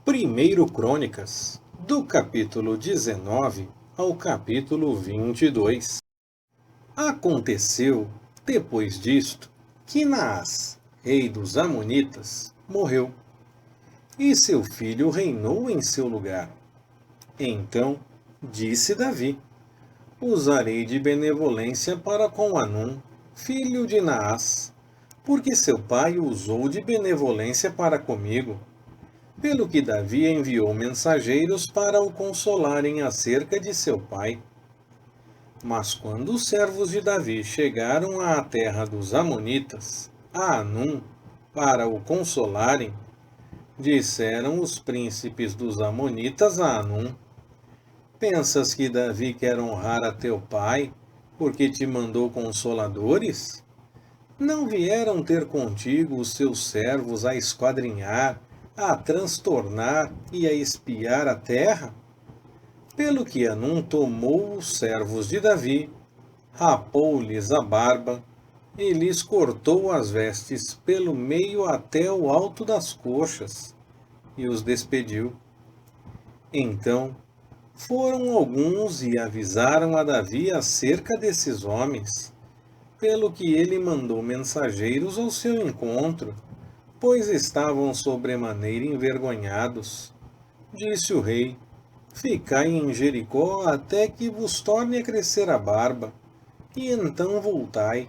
1 Crônicas, do capítulo 19 ao capítulo 22. Aconteceu, depois disto, que Naás, rei dos Amonitas, morreu, e seu filho reinou em seu lugar. Então disse Davi: Usarei de benevolência para com Hanum, filho de Naás, porque seu pai usou de benevolência para comigo. Pelo que Davi enviou mensageiros para o consolarem acerca de seu pai. Mas quando os servos de Davi chegaram à terra dos Amonitas, a Hanum, para o consolarem, disseram os príncipes dos Amonitas a Hanum: Pensas que Davi quer honrar a teu pai, porque te mandou consoladores? Não vieram ter contigo os seus servos a esquadrinhar, a transtornar e a espiar a terra? Pelo que Hanum tomou os servos de Davi, rapou-lhes a barba e lhes cortou as vestes pelo meio até o alto das coxas, e os despediu. Então foram alguns e avisaram a Davi acerca desses homens, pelo que ele mandou mensageiros ao seu encontro, pois estavam sobremaneira envergonhados. Disse o rei: Ficai em Jericó até que vos torne a crescer a barba, e então voltai.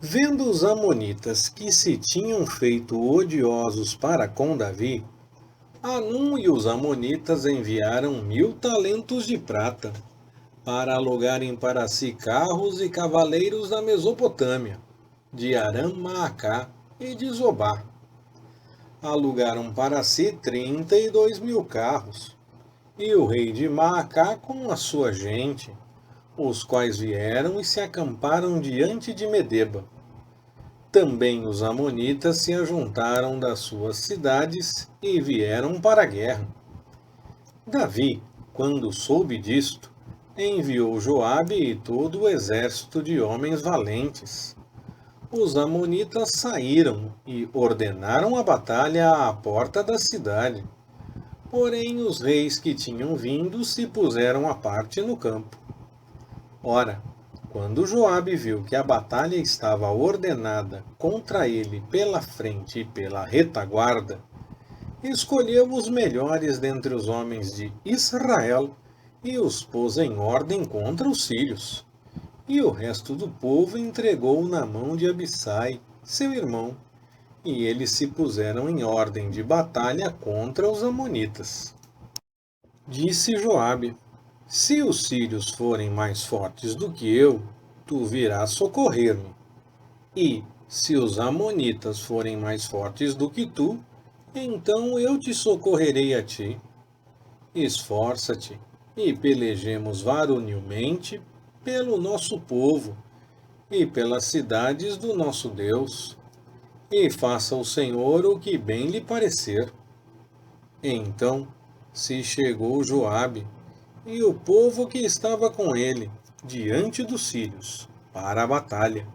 Vendo os amonitas que se tinham feito odiosos para com Davi, Hanum e os amonitas enviaram 1000 talentos de prata, para alugarem para si carros e cavaleiros da Mesopotâmia, de Aram-Maacá e de Zobá. Alugaram para si 32.000 carros, e o rei de Maacá com a sua gente, os quais vieram e se acamparam diante de Medeba. Também os amonitas se ajuntaram das suas cidades e vieram para a guerra. Davi, quando soube disto, enviou Joabe e todo o exército de homens valentes. Os amonitas saíram e ordenaram a batalha à porta da cidade. Porém, os reis que tinham vindo se puseram à parte no campo. Ora, quando Joabe viu que a batalha estava ordenada contra ele pela frente e pela retaguarda, escolheu os melhores dentre os homens de Israel e os pôs em ordem contra os sírios. E o resto do povo entregou na mão de Abissai, seu irmão, e eles se puseram em ordem de batalha contra os amonitas. Disse Joabe: Se os sírios forem mais fortes do que eu, tu virás socorrer-me. E, se os amonitas forem mais fortes do que tu, então eu te socorrerei a ti. Esforça-te e pelejemos varonilmente pelo nosso povo e pelas cidades do nosso Deus, e faça o Senhor o que bem lhe parecer. Então se chegou Joabe e o povo que estava com ele diante dos sírios para a batalha,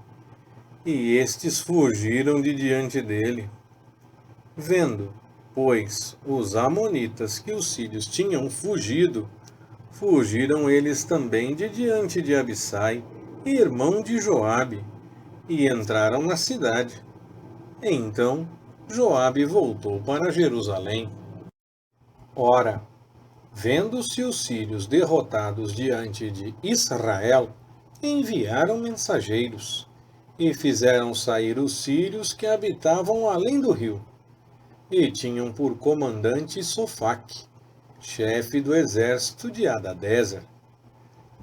e estes fugiram de diante dele. Vendo, pois, os amonitas que os sírios tinham fugido, fugiram eles também de diante de Abissai, irmão de Joabe, e entraram na cidade. Então Joabe voltou para Jerusalém. Ora, vendo-se os sírios derrotados diante de Israel, enviaram mensageiros, e fizeram sair os sírios que habitavam além do rio, e tinham por comandante Sofaque, chefe do exército de Hadadezer.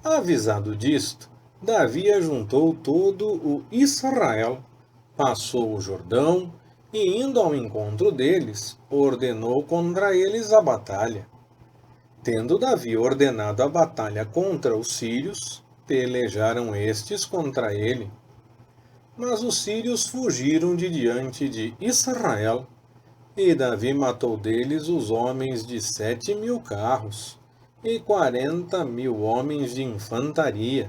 Avisado disto, Davi ajuntou todo o Israel, passou o Jordão, e indo ao encontro deles, ordenou contra eles a batalha. Tendo Davi ordenado a batalha contra os sírios, pelejaram estes contra ele. Mas os sírios fugiram de diante de Israel, e Davi matou deles os homens de 7.000 carros, e 40.000 homens de infantaria.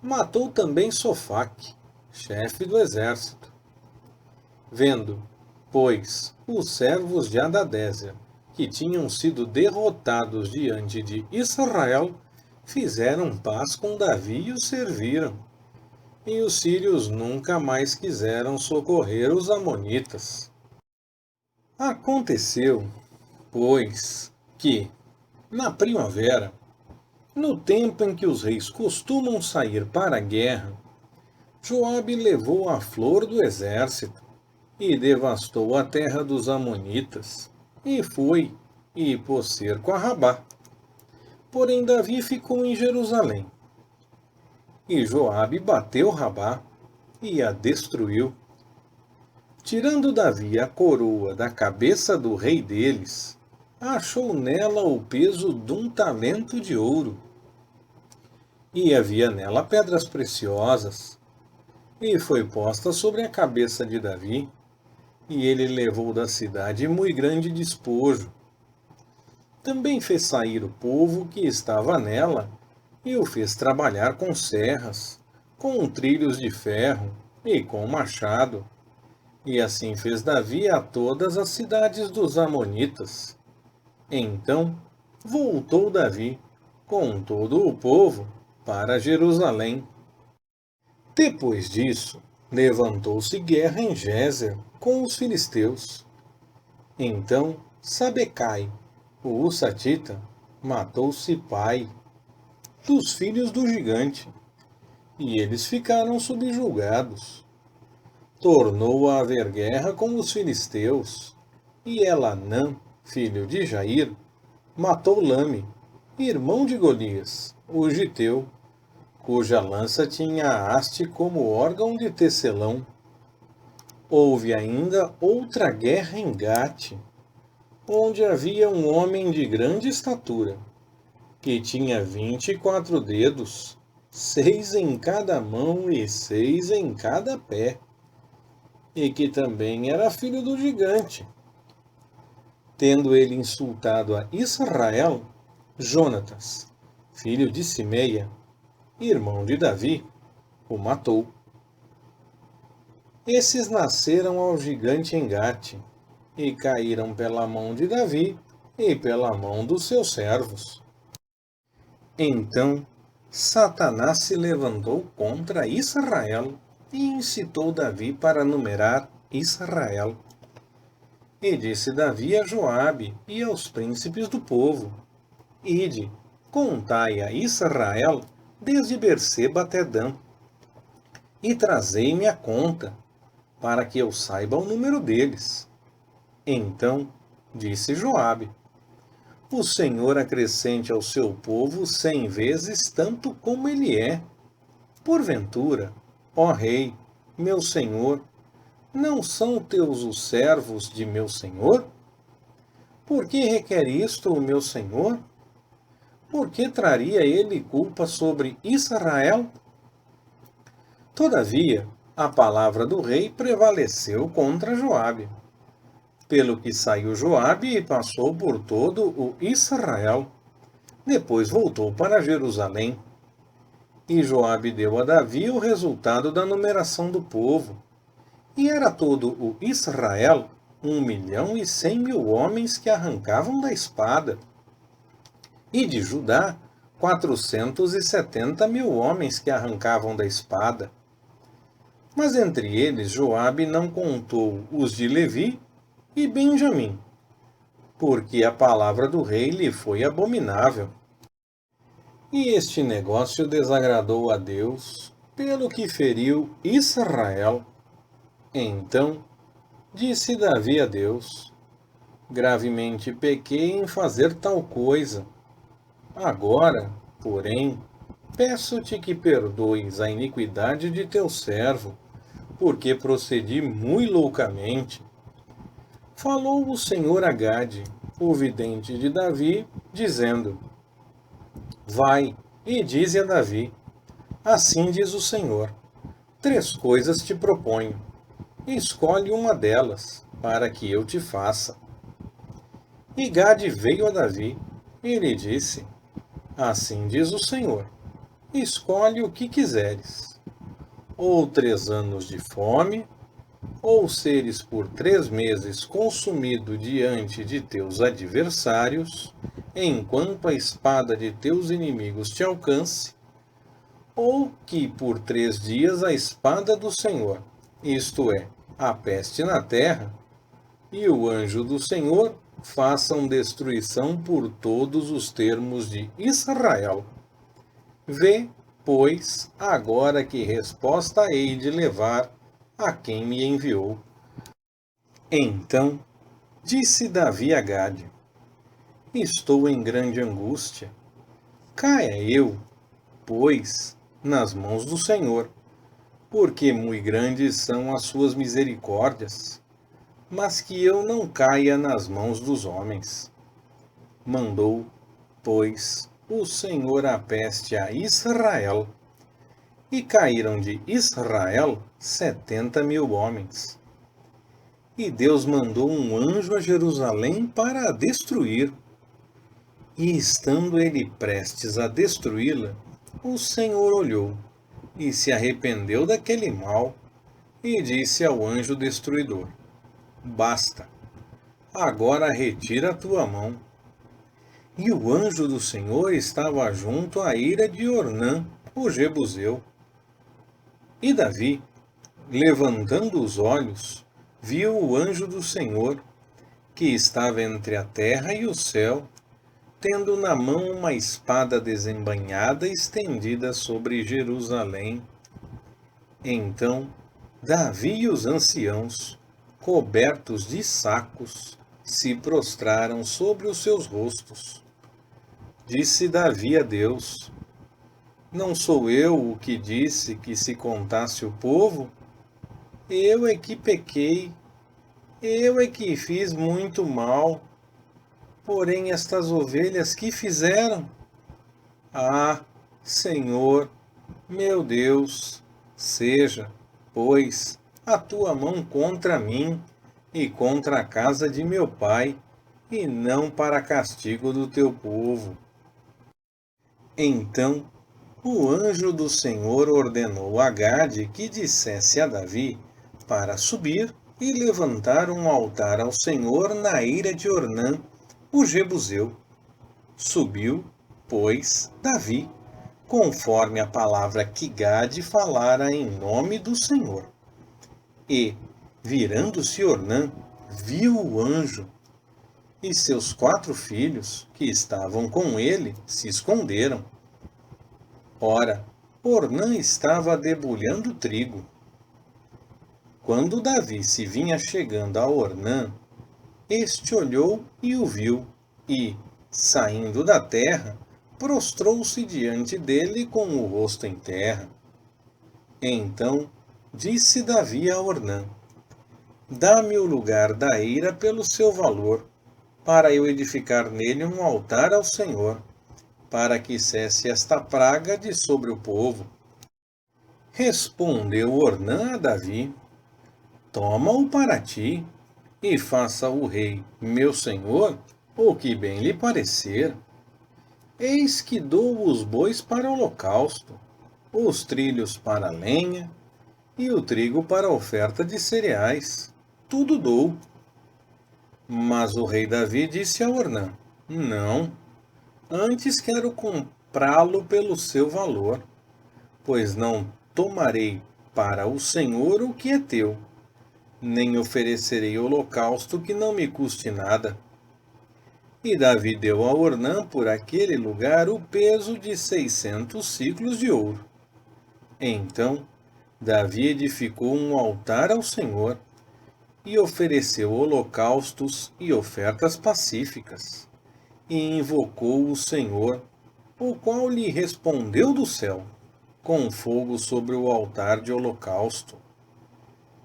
Matou também Sofaque, chefe do exército. Vendo, pois, os servos de Hadadezer que tinham sido derrotados diante de Israel, fizeram paz com Davi e o serviram. E os sírios nunca mais quiseram socorrer os amonitas. Aconteceu, pois, que, na primavera, no tempo em que os reis costumam sair para a guerra, Joabe levou a flor do exército e devastou a terra dos amonitas, e foi e pôs cerco a Rabá. Porém Davi ficou em Jerusalém. E Joabe bateu Rabá e a destruiu. Tirando Davi a coroa da cabeça do rei deles, achou nela o peso de um talento de ouro. E havia nela pedras preciosas, e foi posta sobre a cabeça de Davi, e ele levou da cidade muito grande despojo. Também fez sair o povo que estava nela, e o fez trabalhar com serras, com trilhos de ferro e com machado. E assim fez Davi a todas as cidades dos amonitas. Então voltou Davi, com todo o povo, para Jerusalém. Depois disso, levantou-se guerra em Gézer com os filisteus. Então Sabecai, o Husatita, matou Sipai, dos filhos do gigante, e eles ficaram subjugados. Tornou a haver guerra com os filisteus, e Elanã, filho de Jair, matou Lame, irmão de Golias, o giteu, cuja lança tinha a haste como órgão de tecelão. Houve ainda outra guerra em Gate, onde havia um homem de grande estatura, que tinha 24 dedos, 6 em cada mão e 6 em cada pé, e que também era filho do gigante. Tendo ele insultado a Israel, Jonatas, filho de Simeia, irmão de Davi, o matou. Esses nasceram ao gigante em Gate, e caíram pela mão de Davi e pela mão dos seus servos. Então Satanás se levantou contra Israel e incitou Davi para numerar Israel. E disse Davi a Joabe e aos príncipes do povo: Ide, contai a Israel desde Berseba até Dan, e trazei-me a conta, para que eu saiba o número deles. Então disse Joabe: O Senhor acrescente ao seu povo 100 vezes tanto como ele é. Porventura, ó rei, meu senhor, não são teus os servos de meu senhor? Por que requer isto o meu senhor? Por que traria ele culpa sobre Israel? Todavia, a palavra do rei prevaleceu contra Joabe. Pelo que saiu Joabe e passou por todo o Israel. Depois voltou para Jerusalém. E Joabe deu a Davi o resultado da numeração do povo. E era todo o Israel 1.100.000 homens que arrancavam da espada. E de Judá 470.000 homens que arrancavam da espada. Mas entre eles Joabe não contou os de Levi e Benjamim, porque a palavra do rei lhe foi abominável. E este negócio desagradou a Deus, pelo que feriu Israel. Então disse Davi a Deus: Gravemente pequei em fazer tal coisa. Agora, porém, peço-te que perdoes a iniquidade de teu servo, porque procedi muito loucamente. Falou o Senhor a Gade, o vidente de Davi, dizendo: Vai e dize a Davi: Assim diz o Senhor: 3 coisas te proponho. Escolhe uma delas, para que eu te faça. E Gade veio a Davi e lhe disse: Assim diz o Senhor: Escolhe o que quiseres. Ou 3 anos de fome, ou seres por 3 meses consumido diante de teus adversários, enquanto a espada de teus inimigos te alcance, ou que por 3 dias a espada do Senhor, isto é, a peste na terra, e o anjo do Senhor façam destruição por todos os termos de Israel. Vê, pois, agora que resposta hei de levar a quem me enviou. Então disse Davi a Gade: Estou em grande angústia. Caia eu, pois, nas mãos do Senhor, porque muito grandes são as suas misericórdias, mas que eu não caia nas mãos dos homens. Mandou, pois, o Senhor a peste a Israel, e caíram de Israel 70.000 homens. E Deus mandou um anjo a Jerusalém para a destruir. E estando ele prestes a destruí-la, o Senhor olhou e se arrependeu daquele mal, e disse ao anjo destruidor: Basta, agora retira a tua mão. E o anjo do Senhor estava junto à eira de Ornã, o Jebuseu. E Davi, levantando os olhos, viu o anjo do Senhor, que estava entre a terra e o céu, tendo na mão uma espada desembainhada estendida sobre Jerusalém. Então Davi e os anciãos, cobertos de sacos, se prostraram sobre os seus rostos. Disse Davi a Deus: Não sou eu o que disse que se contasse o povo? Eu é que pequei, eu é que fiz muito mal. Porém, estas ovelhas que fizeram? Ah, Senhor, meu Deus, seja, pois, a tua mão contra mim e contra a casa de meu pai, e não para castigo do teu povo. Então o anjo do Senhor ordenou a Gade que dissesse a Davi para subir e levantar um altar ao Senhor na eira de Ornã, o Jebuseu. Subiu, pois, Davi, conforme a palavra que Gade falara em nome do Senhor. E, virando-se Ornã, viu o anjo, e seus 4 filhos, que estavam com ele, se esconderam. Ora, Ornã estava debulhando trigo. Quando Davi se vinha chegando a Ornã, este olhou e o viu, e, saindo da terra, prostrou-se diante dele com o rosto em terra. Então disse Davi a Ornã: Dá-me o lugar da eira pelo seu valor, para eu edificar nele um altar ao Senhor, para que cesse esta praga de sobre o povo. Respondeu Ornã a Davi: Toma-o para ti, e faça o rei, meu senhor, o que bem lhe parecer. Eis que dou os bois para holocausto, os trilhos para lenha, e o trigo para oferta de cereais. Tudo dou. Mas o rei Davi disse a Ornã: Não, antes quero comprá-lo pelo seu valor, pois não tomarei para o Senhor o que é teu, nem oferecerei holocausto que não me custe nada. E Davi deu a Ornã por aquele lugar o peso de 600 siclos de ouro. Então Davi edificou um altar ao Senhor e ofereceu holocaustos e ofertas pacíficas, e invocou o Senhor, o qual lhe respondeu do céu, com fogo sobre o altar de holocausto.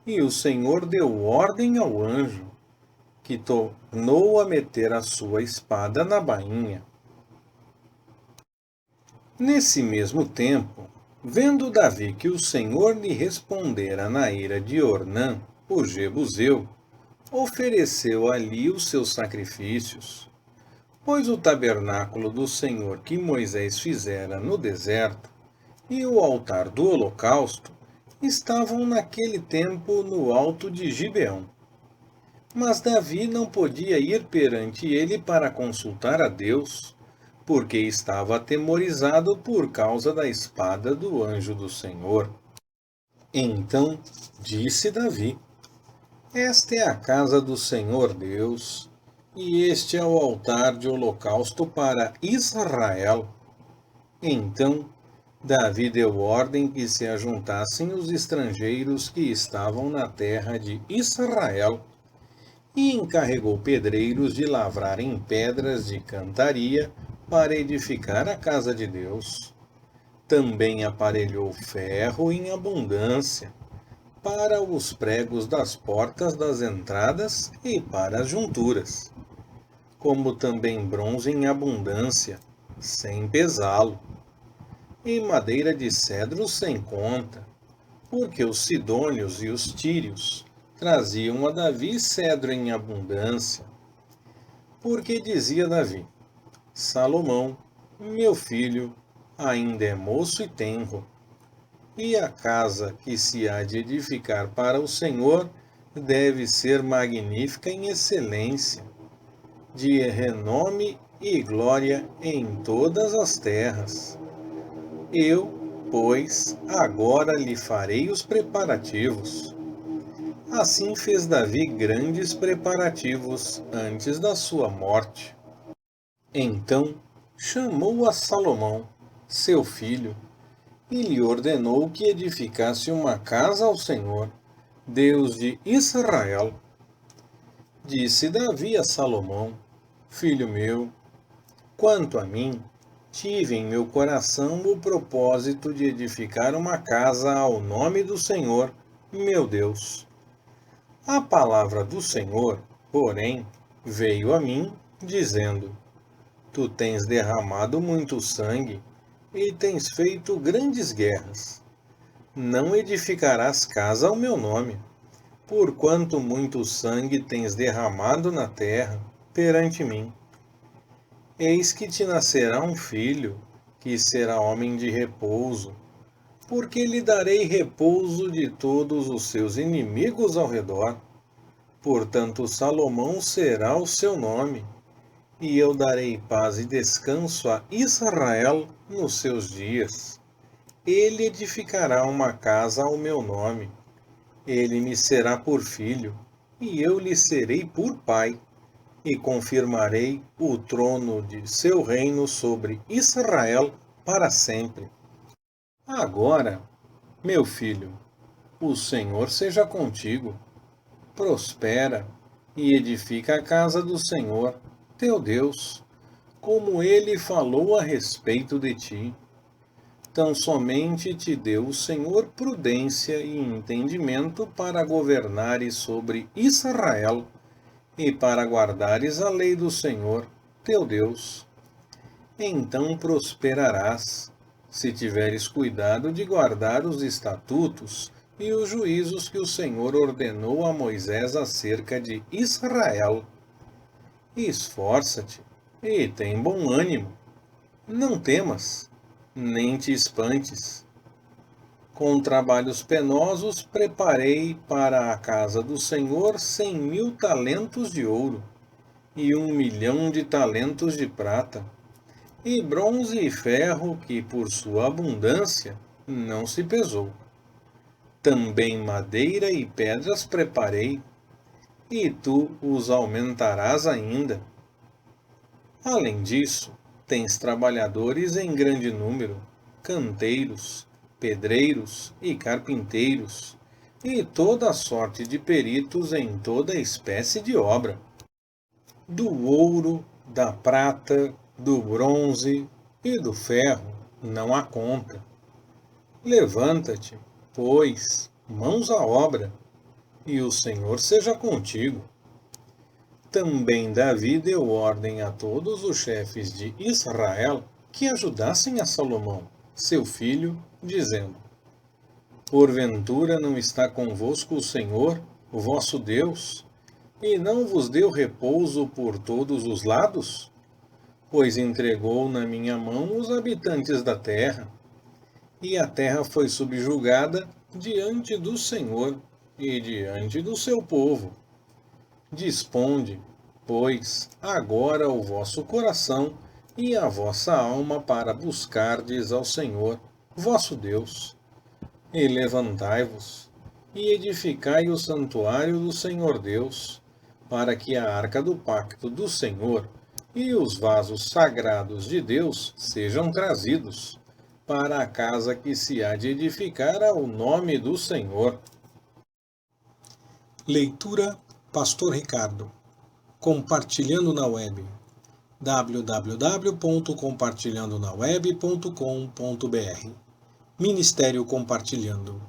E o Senhor deu ordem ao anjo, que tornou a meter a sua espada na bainha. Nesse mesmo tempo, vendo Davi que o Senhor lhe respondera na ira de Ornã, o Jebuseu, ofereceu ali os seus sacrifícios, pois o tabernáculo do Senhor que Moisés fizera no deserto, e o altar do holocausto, estavam naquele tempo no alto de Gibeão. Mas Davi não podia ir perante ele para consultar a Deus, porque estava atemorizado por causa da espada do anjo do Senhor. Então disse Davi: Esta é a casa do Senhor Deus, e este é o altar de holocausto para Israel. Então Davi deu ordem que se ajuntassem os estrangeiros que estavam na terra de Israel, e encarregou pedreiros de lavrarem pedras de cantaria para edificar a casa de Deus. Também aparelhou ferro em abundância para os pregos das portas das entradas e para as junturas, como também bronze em abundância, sem pesá-lo, e madeira de cedro sem conta, porque os sidônios e os tírios traziam a Davi cedro em abundância. Porque dizia Davi: Salomão, meu filho, ainda é moço e tenro, e a casa que se há de edificar para o Senhor deve ser magnífica em excelência, de renome e glória em todas as terras. Eu, pois, agora lhe farei os preparativos. Assim fez Davi grandes preparativos antes da sua morte. Então chamou a Salomão, seu filho, e lhe ordenou que edificasse uma casa ao Senhor, Deus de Israel. Disse Davi a Salomão: Filho meu, quanto a mim, tive em meu coração o propósito de edificar uma casa ao nome do Senhor, meu Deus. A palavra do Senhor, porém, veio a mim, dizendo: Tu tens derramado muito sangue e tens feito grandes guerras. Não edificarás casa ao meu nome, porquanto muito sangue tens derramado na terra perante mim. Eis que te nascerá um filho, que será homem de repouso, porque lhe darei repouso de todos os seus inimigos ao redor. Portanto, Salomão será o seu nome, e eu darei paz e descanso a Israel nos seus dias. Ele edificará uma casa ao meu nome. Ele me será por filho, e eu lhe serei por pai, e confirmarei o trono de seu reino sobre Israel para sempre. Agora, meu filho, o Senhor seja contigo. Prospera e edifica a casa do Senhor, teu Deus, como ele falou a respeito de ti. Tão somente te deu o Senhor prudência e entendimento para governares sobre Israel e para guardares a lei do Senhor, teu Deus. Então prosperarás, se tiveres cuidado de guardar os estatutos e os juízos que o Senhor ordenou a Moisés acerca de Israel. Esforça-te e tem bom ânimo. Não temas, nem te espantes. Com trabalhos penosos preparei para a casa do Senhor 100.000 talentos de ouro, e 1.000.000 de talentos de prata, e bronze e ferro que por sua abundância não se pesou. Também madeira e pedras preparei, e tu os aumentarás ainda. Além disso, tens trabalhadores em grande número, canteiros, pedreiros e carpinteiros, e toda sorte de peritos em toda espécie de obra. Do ouro, da prata, do bronze e do ferro não há conta. Levanta-te, pois, mãos à obra, e o Senhor seja contigo. Também Davi deu ordem a todos os chefes de Israel que ajudassem a Salomão, seu filho, dizendo: Porventura não está convosco o Senhor, o vosso Deus, e não vos deu repouso por todos os lados? Pois entregou na minha mão os habitantes da terra, e a terra foi subjugada diante do Senhor e diante do seu povo. Disponde, pois, agora o vosso coração e a vossa alma para buscardes ao Senhor, vosso Deus. E levantai-vos, e edificai o santuário do Senhor Deus, para que a arca do pacto do Senhor e os vasos sagrados de Deus sejam trazidos para a casa que se há de edificar ao nome do Senhor. Leitura Pastor Ricardo. Compartilhando na web. www.compartilhandonaweb.com.br Ministério Compartilhando.